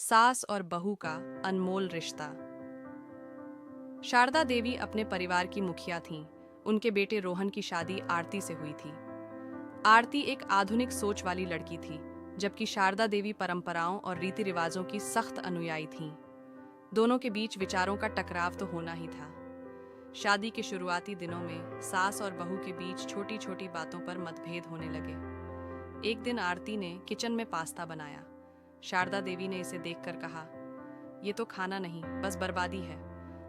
सास और बहू का अनमोल रिश्ता। शारदा देवी अपने परिवार की मुखिया थीं। उनके बेटे रोहन की शादी आरती से हुई थी। आरती एक आधुनिक सोच वाली लड़की थी, जबकि शारदा देवी परंपराओं और रीति रिवाजों की सख्त अनुयायी थीं। दोनों के बीच विचारों का टकराव तो होना ही था। शादी के शुरुआती दिनों में सास और बहू के बीच छोटी छोटी बातों पर मतभेद होने लगे। एक दिन आरती ने किचन में पास्ता बनाया। शारदा देवी ने इसे देखकर कहा, ये तो खाना नहीं, बस बर्बादी है।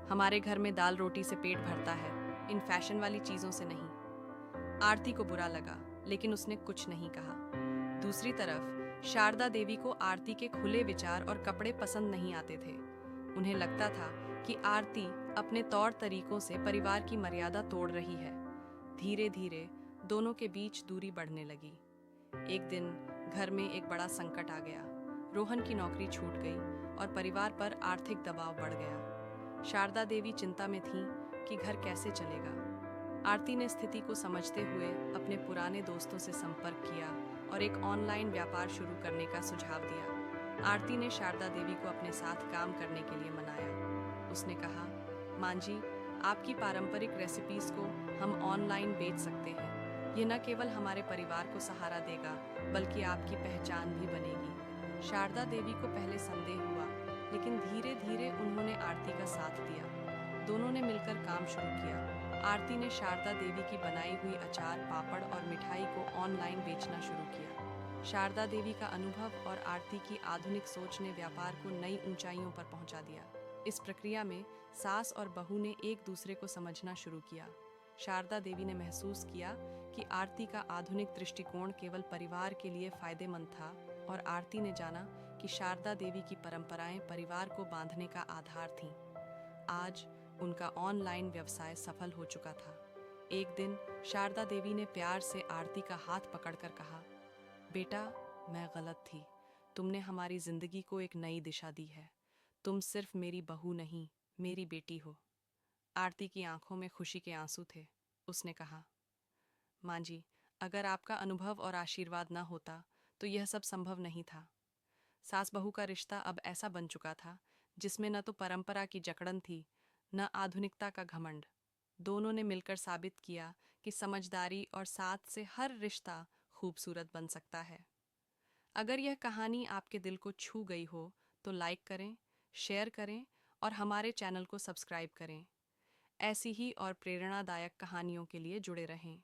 हमारे घर में दाल रोटी से पेट भरता है, इन फैशन वाली चीजों से नहीं। आरती को बुरा लगा, लेकिन उसने कुछ नहीं कहा। दूसरी तरफ शारदा देवी को आरती के खुले विचार और कपड़े पसंद नहीं आते थे। उन्हें लगता था कि आरती अपने तौर तरीकों से परिवार की मर्यादा तोड़ रही है। धीरे धीरे दोनों के बीच दूरी बढ़ने लगी। एक दिन घर में एक बड़ा संकट आ गया। रोहन की नौकरी छूट गई और परिवार पर आर्थिक दबाव बढ़ गया। शारदा देवी चिंता में थीं कि घर कैसे चलेगा। आरती ने स्थिति को समझते हुए अपने पुराने दोस्तों से संपर्क किया और एक ऑनलाइन व्यापार शुरू करने का सुझाव दिया। आरती ने शारदा देवी को अपने साथ काम करने के लिए मनाया। उसने कहा, मां जी, आपकी पारंपरिक रेसिपीज को हम ऑनलाइन बेच सकते हैं। ये न केवल हमारे परिवार को सहारा देगा, बल्कि आपकी पहचान भी बनेगी। शारदा देवी को पहले संदेह हुआ, लेकिन धीरे धीरे उन्होंने आरती का साथ दिया। दोनों ने मिलकर काम शुरू किया। आरती ने शारदा देवी की बनाई हुई अचार, पापड़ और मिठाई को ऑनलाइन बेचना शुरू किया। शारदा देवी का अनुभव और आरती की आधुनिक सोच ने व्यापार को नई ऊंचाइयों पर पहुंचा दिया। इस प्रक्रिया में सास और बहू ने एक दूसरे को समझना शुरू किया। शारदा देवी ने महसूस किया कि आरती का आधुनिक दृष्टिकोण केवल परिवार के लिए फायदेमंद था, और आरती ने जाना कि शारदा देवी की परंपराएं परिवार को बांधने का आधार थीं। आज उनका ऑनलाइन व्यवसाय सफल हो चुका था। एक दिन शारदा देवी ने प्यार से आरती का हाथ पकड़कर कहा, बेटा, मैं गलत थी। तुमने हमारी जिंदगी को एक नई दिशा दी है। तुम सिर्फ मेरी बहू नहीं, मेरी बेटी हो। आरती की आंखों में खुशी के आंसू थे। उसने कहा, मां जी, अगर आपका अनुभव और आशीर्वाद न होता तो यह सब संभव नहीं था। सास बहू का रिश्ता अब ऐसा बन चुका था जिसमें न तो परंपरा की जकड़न थी, न आधुनिकता का घमंड। दोनों ने मिलकर साबित किया कि समझदारी और साथ से हर रिश्ता खूबसूरत बन सकता है। अगर यह कहानी आपके दिल को छू गई हो तो लाइक करें, शेयर करें और हमारे चैनल को सब्सक्राइब करें। ऐसी ही और प्रेरणादायक कहानियों के लिए जुड़े रहें।